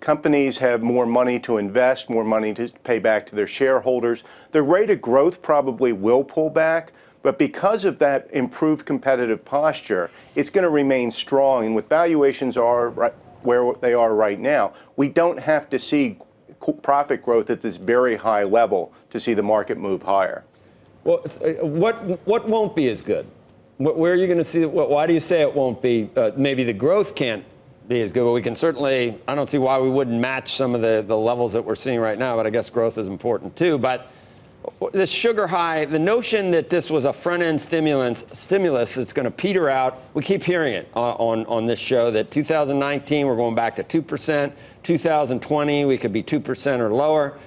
companies have more money to invest, more money to pay back to their shareholders. The rate of growth probably will pull back, but because of that improved competitive posture, it's going to remain strong. And with valuations are where they are right now, we don't have to see profit growth at this very high level to see the market move higher. Well, what won't be as good? Where are you going to see? Why do you say it won't be? Maybe the growth can't be as good, but we can certainly. I don't see why we wouldn't match some of the levels that we're seeing right now. But I guess growth is important too. But the sugar high, the notion that this was a front-end stimulus that's going to peter out. We keep hearing it on this show that 2019 we're going back to 2%. 2020 we could be 2% or lower.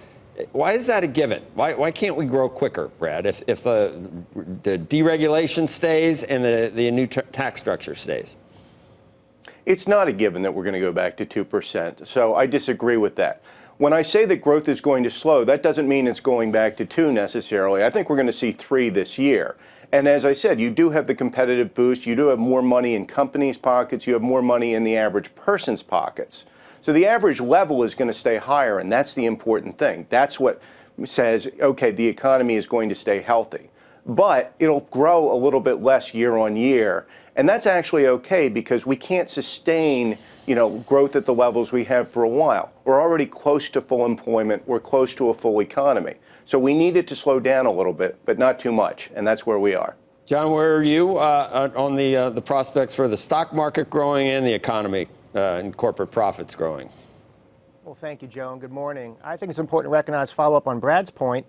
Why is that a given? Why can't we grow quicker, Brad, if the deregulation stays and the new tax structure stays? It's not a given that we're going to go back to 2%. So I disagree with that. When I say that growth is going to slow, that doesn't mean it's going back to 2 necessarily. I think we're going to see 3 this year. And as I said, you do have the competitive boost. You do have more money in companies' pockets. You have more money in the average person's pockets. So the average level is going to stay higher, and that's the important thing. That's what says, okay, the economy is going to stay healthy. But it'll grow a little bit less year on year. And that's actually okay because we can't sustain, growth at the levels we have for a while. We're already close to full employment. We're close to a full economy. So we need it to slow down a little bit, but not too much. And that's where we are. John, where are you on the prospects for the stock market growing and the economy and corporate profits growing? Well, thank you, Joe, and good morning. I think it's important to recognize, follow up on Brad's point,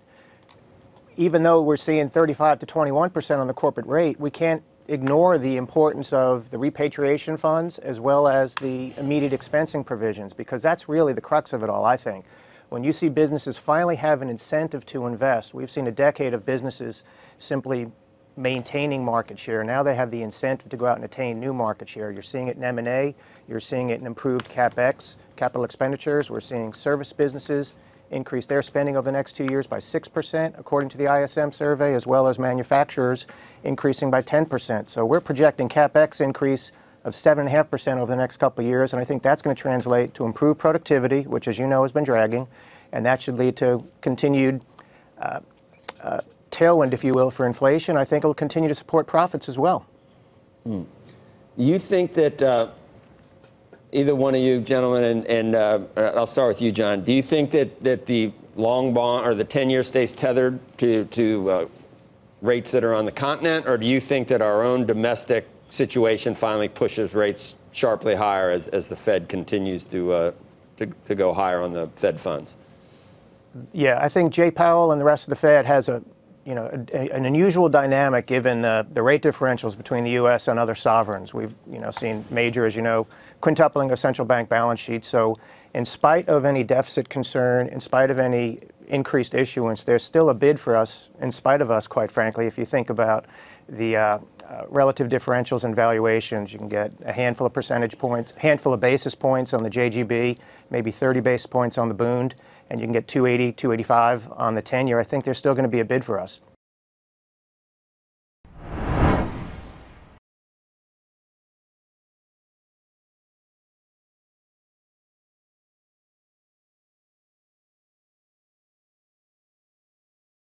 even though we're seeing 35 to 21% on the corporate rate, we can't ignore the importance of the repatriation funds as well as the immediate expensing provisions, because that's really the crux of it all, I think. When you see businesses finally have an incentive to invest, we've seen a decade of businesses simply maintaining market share. Now they have the incentive to go out and attain new market share. You're seeing it in M&A. You're seeing it in improved CapEx, capital expenditures. We're seeing service businesses increase their spending over the next 2 years by 6%, according to the ISM survey, as well as manufacturers increasing by 10%. So we're projecting CapEx increase of 7.5% over the next couple of years, and I think that's going to translate to improved productivity, which, as you know, has been dragging, and that should lead to continued tailwind, if you will, for inflation. I think it'll continue to support profits as well. You think that either one of you gentlemen, and I'll start with you, John, do you think that the long bond or the 10-year stays tethered to rates that are on the continent, or do you think that our own domestic situation finally pushes rates sharply higher as the Fed continues to go higher on the Fed funds? Yeah, I think Jay Powell and the rest of the Fed has an unusual dynamic given the rate differentials between the U.S. and other sovereigns. We've seen major, as you know, quintupling of central bank balance sheets. So in spite of any deficit concern, in spite of any increased issuance, there's still a bid for us, in spite of us, quite frankly. If you think about the relative differentials and valuations, you can get a handful of percentage points, handful of basis points on the JGB, maybe 30 basis points on the Bund, and you can get 280, 285 on the 10-year. I think there's still going to be a bid for us.